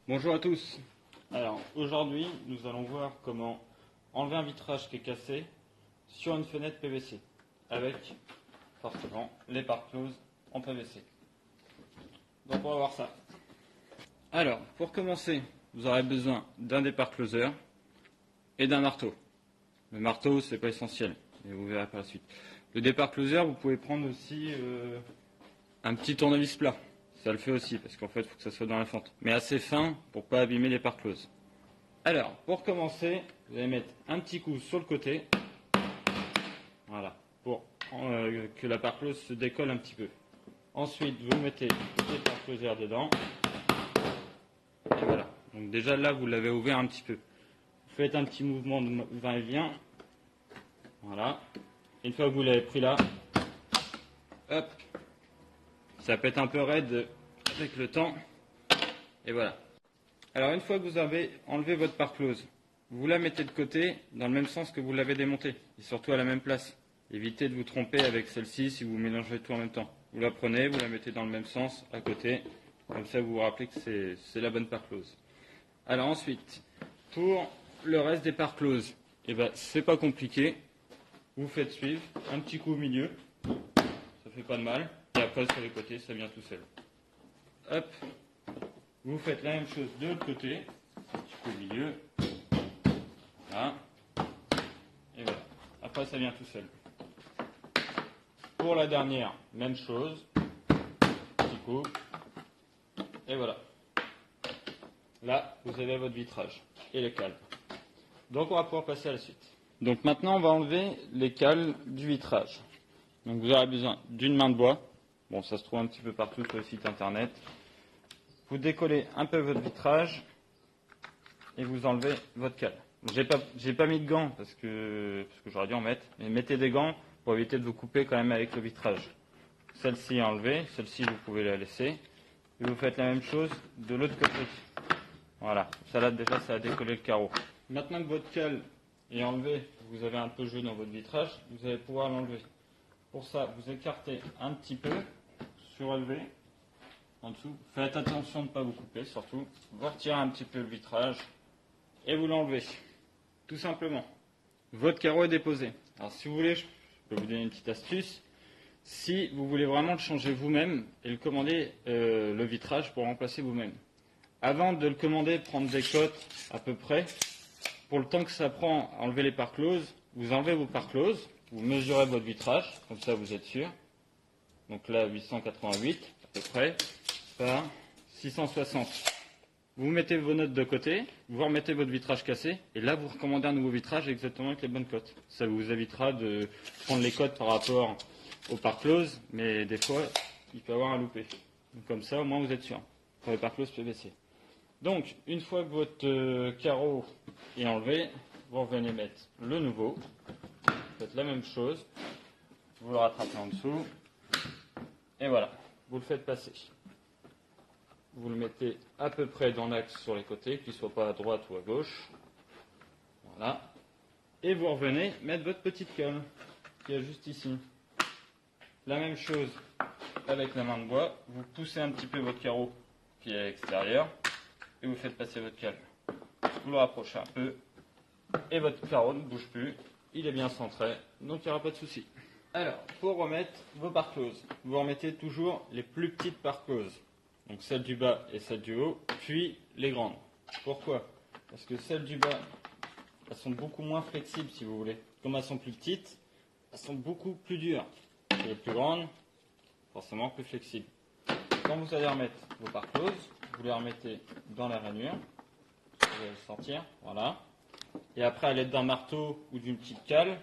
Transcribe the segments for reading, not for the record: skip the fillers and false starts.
Bonjour à tous. Alors aujourd'hui nous allons voir comment enlever un vitrage qui est cassé sur une fenêtre PVC avec forcément les pare-closes en PVC. Donc on va voir ça. Alors pour commencer vous aurez besoin d'un dépare-closeur et d'un marteau. Le marteau c'est pas essentiel mais vous verrez par la suite. Le dépare-closeur vous pouvez prendre aussi un petit tournevis plat. Ça le fait aussi, parce qu'en fait, il faut que ça soit dans la fente. Mais assez fin pour ne pas abîmer les pare-closes. Alors, pour commencer, vous allez mettre un petit coup sur le côté. Voilà, pour que la pare-close se décolle un petit peu. Ensuite, vous mettez les pare-closeurs dedans. Et voilà. Donc déjà là, vous l'avez ouvert un petit peu. Vous faites un petit mouvement de va-et-vient. Voilà. Une fois que vous l'avez pris là, hop, ça peut être un peu raide avec le temps. Et voilà. Alors une fois que vous avez enlevé votre pare-close, vous la mettez de côté dans le même sens que vous l'avez démontée. Et surtout à la même place. Évitez de vous tromper avec celle-ci si vous mélangez tout en même temps. Vous la prenez, vous la mettez dans le même sens à côté. Comme ça vous vous rappelez que c'est la bonne pare-close. Alors ensuite, pour le reste des pare-closes, c'est pas compliqué. Vous faites suivre un petit coup au milieu. Ça fait pas de mal. Et après sur les côtés, ça vient tout seul. Hop. Vous faites la même chose de l'autre côté. Un petit coup au milieu. Voilà. Et voilà. Après, ça vient tout seul. Pour la dernière, même chose. Petit coup. Et voilà. Là, vous avez votre vitrage et les cales. Donc, on va pouvoir passer à la suite. Donc, maintenant, on va enlever les cales du vitrage. Donc, vous aurez besoin d'une main de bois. Bon, ça se trouve un petit peu partout sur le site internet. Vous décollez un peu votre vitrage et vous enlevez votre cale. J'ai pas mis de gants parce que j'aurais dû en mettre, mais mettez des gants pour éviter de vous couper quand même avec le vitrage. Celle-ci est enlevée, celle-ci vous pouvez la laisser. Et vous faites la même chose de l'autre côté. Voilà, ça là déjà ça a décollé le carreau. Maintenant que votre cale est enlevée, vous avez un peu joué dans votre vitrage, vous allez pouvoir l'enlever. Pour ça, vous écartez un petit peu, surélevez en dessous. Faites attention de ne pas vous couper surtout. Vous retirez un petit peu le vitrage et vous l'enlevez. Tout simplement. Votre carreau est déposé. Alors si vous voulez, je peux vous donner une petite astuce. Si vous voulez vraiment le changer vous-même et le commander le vitrage pour remplacer vous-même. Avant de le commander, prendre des cotes à peu près. Pour le temps que ça prend à enlever les pare-closes, vous enlevez vos pare-closes, vous mesurez votre vitrage, comme ça vous êtes sûr. Donc là 888 à peu près par 660. Vous mettez vos notes de côté, vous remettez votre vitrage cassé, et là vous recommandez un nouveau vitrage exactement avec les bonnes cotes. Ça vous évitera de prendre les cotes par rapport aux pare-closes, mais des fois il peut y avoir un loupé. Donc comme ça au moins vous êtes sûr pour les pare-closes PVC. Donc une fois que votre carreau est enlevé, vous revenez mettre le nouveau. Vous faites la même chose, vous le rattrapez en dessous, et voilà, vous le faites passer. Vous le mettez à peu près dans l'axe sur les côtés, qu'il ne soit pas à droite ou à gauche. Voilà. Et vous revenez mettre votre petite cale, qui est juste ici. La même chose avec la main de bois. Vous poussez un petit peu votre carreau qui est à l'extérieur, et vous faites passer votre cale. Vous le rapprochez un peu, et votre carreau ne bouge plus. Il est bien centré, donc il n'y aura pas de souci. Alors, pour remettre vos pare-closes, vous remettez toujours les plus petites pare-closes. Donc celle du bas et celle du haut, puis les grandes. Pourquoi? Parce que celles du bas, elles sont beaucoup moins flexibles si vous voulez. Comme elles sont plus petites, elles sont beaucoup plus dures. Et les plus grandes, forcément plus flexibles. Quand vous allez remettre vos pare-closes, vous les remettez dans la rainure. Vous allez le sortir, voilà. Et après, à l'aide d'un marteau ou d'une petite cale,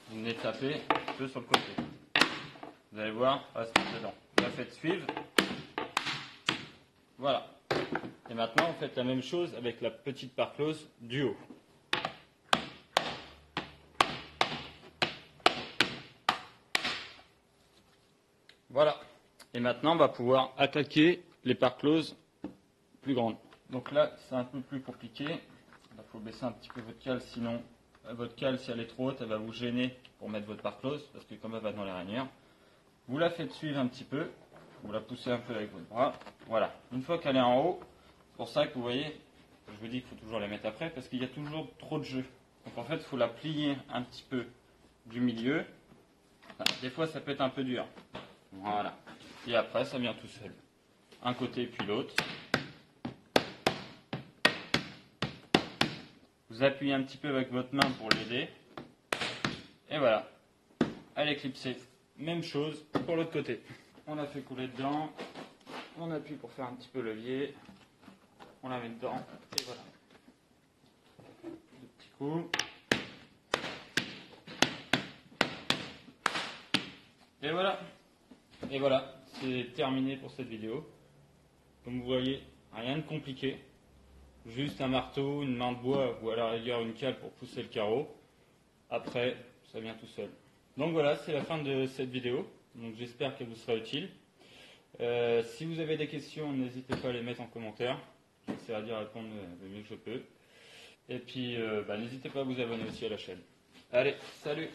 vous venez taper un peu sur le côté. Vous allez voir, ça se met dedans. Vous la faites suivre. Voilà. Et maintenant, vous faites la même chose avec la petite pare-close du haut. Voilà. Et maintenant, on va pouvoir attaquer les pare-closes plus grandes. Donc là, c'est un peu plus compliqué. Il faut baisser un petit peu votre cale, sinon votre cale, si elle est trop haute, elle va vous gêner pour mettre votre pare-close, parce que comme elle va dans les rainières, vous la faites suivre un petit peu. Vous la poussez un peu avec votre bras. Voilà. Une fois qu'elle est en haut, pour ça que vous voyez, je vous dis qu'il faut toujours les mettre après parce qu'il y a toujours trop de jeu. Donc en fait, il faut la plier un petit peu du milieu. Enfin, des fois, ça peut être un peu dur. Voilà. Et après, ça vient tout seul. Un côté puis l'autre. Vous appuyez un petit peu avec votre main pour l'aider. Et voilà. Elle est clipsée. Même chose pour l'autre côté. On la fait couler dedans. On appuie pour faire un petit peu levier. On la met dedans. Et voilà. Deux petits coups. Et voilà. Et voilà. C'est terminé pour cette vidéo. Comme vous voyez, rien de compliqué. Juste un marteau, une main de bois ou à la rigueur une cale pour pousser le carreau. Après, ça vient tout seul. Donc voilà, c'est la fin de cette vidéo. Donc j'espère qu'elle vous sera utile. Si vous avez des questions, n'hésitez pas à les mettre en commentaire. J'essaierai d'y répondre le mieux que je peux. Et puis, n'hésitez pas à vous abonner aussi à la chaîne. Allez, salut!